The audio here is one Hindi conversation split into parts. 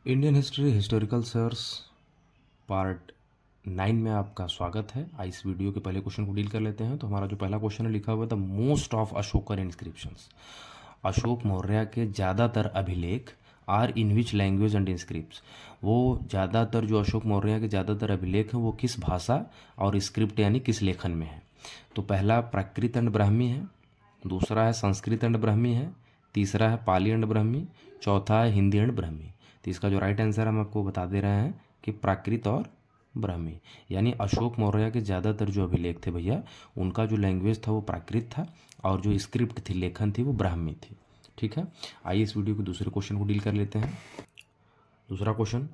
इंडियन हिस्ट्री हिस्टोरिकल सर्स पार्ट 9 में आपका स्वागत है। इस वीडियो के पहले क्वेश्चन को डील कर लेते हैं। तो हमारा जो पहला क्वेश्चन है लिखा हुआ था, most of Ashokan inscriptions, Ashoka Maurya के ज़्यादातर अभिलेख are in which language and in scripts, वो ज़्यादातर जो अशोक मौर्य के ज़्यादातर अभिलेख हैं वो किस भाषा और स्क्रिप्ट यानी किस लेखन में है। तो पहला प्राकृत एंड ब्राह्मी है, दूसरा है संस्कृत एंड ब्राह्मी है, तीसरा है पाली एंड ब्राह्मी, चौथा है हिंदी एंड ब्राह्मी। तो इसका जो राइट आंसर हम आपको बता दे रहे हैं कि प्राकृत और ब्राह्मी, यानी अशोक मौर्य के ज़्यादातर जो अभिलेख थे भैया, उनका जो लैंग्वेज था वो प्राकृत था और जो स्क्रिप्ट थी, लेखन थी, वो ब्राह्मी थी। ठीक है, आइए इस वीडियो के दूसरे क्वेश्चन को डील कर लेते हैं। दूसरा question,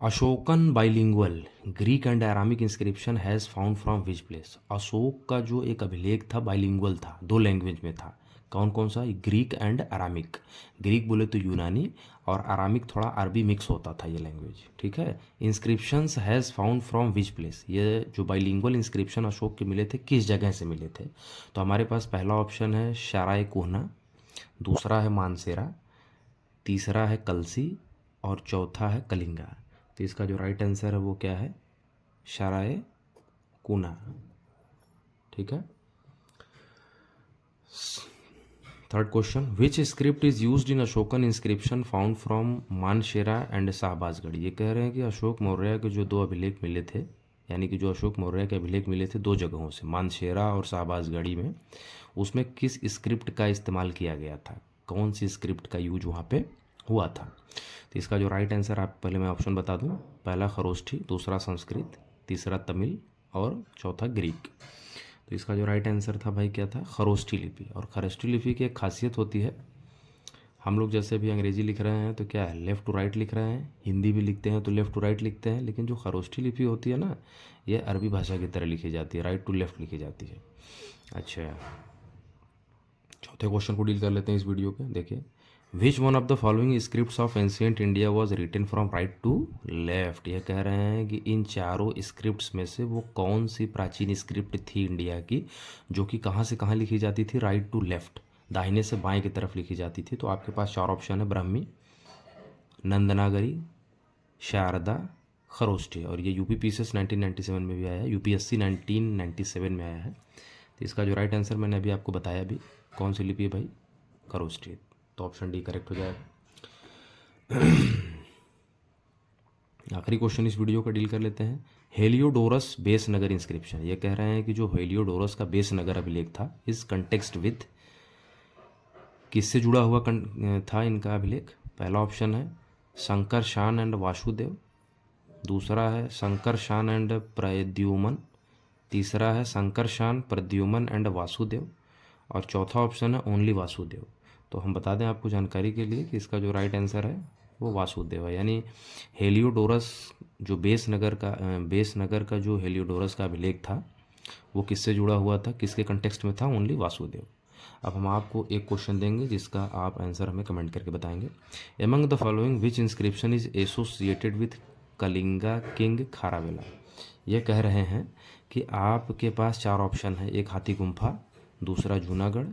Ashokan bilingual Greek and Aramaic inscription has found from which place. Ashok का जो एक अभिलेख था बाइलिंगुअल था, दो लैंग्वेज में था। कौन कौन सा? Greek and Aramaic. ग्रीक बोले तो यूनानी और अरामिक थोड़ा अरबी मिक्स होता था ये लैंग्वेज। ठीक है, inscriptions has found from which place, ये जो बाइलिंगुअल इंस्क्रिप्शन अशोक के मिले थे किस जगह से मिले थे। तो हमारे पास पहला ऑप्शन है शाराय कोहना, दूसरा है मानसेरा, तीसरा है कलसी और चौथा है कलिंगा। तो इसका जो राइट आंसर है वो क्या है? शाराय कोना। ठीक है, third question, which script is used in Ashokan inscription found from Mansehra and Shahbazgarh. ये कह रहे हैं कि अशोक मौर्य के जो दो अभिलेख मिले थे, यानी कि जो अशोक मौर्य के अभिलेख मिले थे दो जगहों से, मानशेरा और शाहबाजगढ़ी में, उसमें किस स्क्रिप्ट का इस्तेमाल किया गया था, कौन सी स्क्रिप्ट का यूज वहाँ पे हुआ था। तो इसका जो राइट आंसर, आप पहले मैं ऑप्शन बता दूँ, पहला खरोष्ठी, दूसरा संस्कृत, तीसरा तमिल और चौथा ग्रीक। तो इसका जो राइट आंसर था भाई क्या था? खरोष्ठी लिपि। और खरोष्ठी लिपि की एक खासियत होती है, हम लोग जैसे भी अंग्रेजी लिख रहे हैं तो क्या है, लेफ़्ट टू राइट लिख रहे हैं, हिंदी भी लिखते हैं तो लेफ़्ट टू राइट लिखते हैं, लेकिन जो खरोष्ठी लिपि होती है ना, ये अरबी भाषा की तरह लिखी जाती है, राइट टू लेफ़्ट लिखी जाती है। अच्छा, चौथे क्वेश्चन को डील कर लेते हैं इस वीडियो पे। देखिए, which one of the following scripts of ancient India was written from right to left. ये कह रहे हैं कि इन चारों स्क्रिप्ट्स में से वो कौन सी प्राचीन स्क्रिप्ट थी इंडिया की, जो कि कहाँ से कहाँ लिखी जाती थी? राइट टू लेफ्ट, दाहिने से बाएं की तरफ लिखी जाती थी। तो आपके पास चार ऑप्शन है, ब्राह्मी, नंदनागरी, शारदा, खरोष्ठी। और ये यूपीपीसीएस 1997 में भी आया है, यूपीएससी 1997 में आया है। तो इसका जो राइट आंसर मैंने अभी आपको बताया भी, कौन सी लिपि है भाई? खरोष्ठी। तो ऑप्शन डी करेक्ट हो जाएगा। आखिरी क्वेश्चन इस वीडियो का डील कर लेते हैं, हेलियोडोरस बेस नगर इंस्क्रिप्शन। ये कह रहे हैं कि जो हेलियोडोरस का बेस नगर अभिलेख था, इस कंटेक्स्ट विथ, किससे जुड़ा हुआ था इनका अभिलेख। पहला ऑप्शन है शंकर शान एंड वासुदेव, दूसरा है शंकर शान एंड प्रद्युमन, तीसरा है शंकर शान, प्रद्युमन एंड वासुदेव, और चौथा ऑप्शन है ओनली वासुदेव। तो हम बता दें आपको जानकारी के लिए कि इसका जो राइट आंसर है वो वासुदेव है। यानी हेलियोडोरस जो बेस नगर का जो हेलियोडोरस का अभिलेख था वो किससे जुड़ा हुआ था, किसके कंटेक्स्ट में था? ओनली वासुदेव। अब हम आपको एक क्वेश्चन देंगे जिसका आप आंसर हमें कमेंट करके बताएंगे। Among the following which inscription is associated with Kalinga king Kharavela. ये कह रहे हैं कि आपके पास चार ऑप्शन है, एक हाथी गुम्फा, दूसरा जूनागढ़,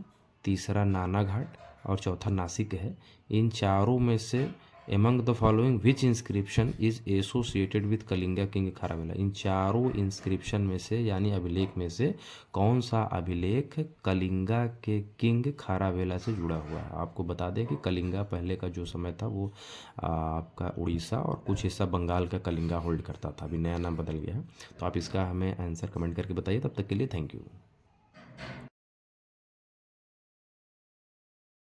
तीसरा नाना घाट और चौथा नासिक है। इन चारों में से among the following which inscription is associated with Kalinga king Kharavela. इन चारों इंस्क्रिप्शन में से, यानी अभिलेख में से, कौन सा अभिलेख कलिंगा के किंग खारावेला से जुड़ा हुआ है। आपको बता दें कि कलिंगा पहले का जो समय था वो आपका उड़ीसा और कुछ हिस्सा बंगाल का कलिंगा होल्ड करता था, अभी नया नाम बदल गया है। तो आप इसका हमें आंसर कमेंट करके बताइए। तब तक के लिए थैंक यू।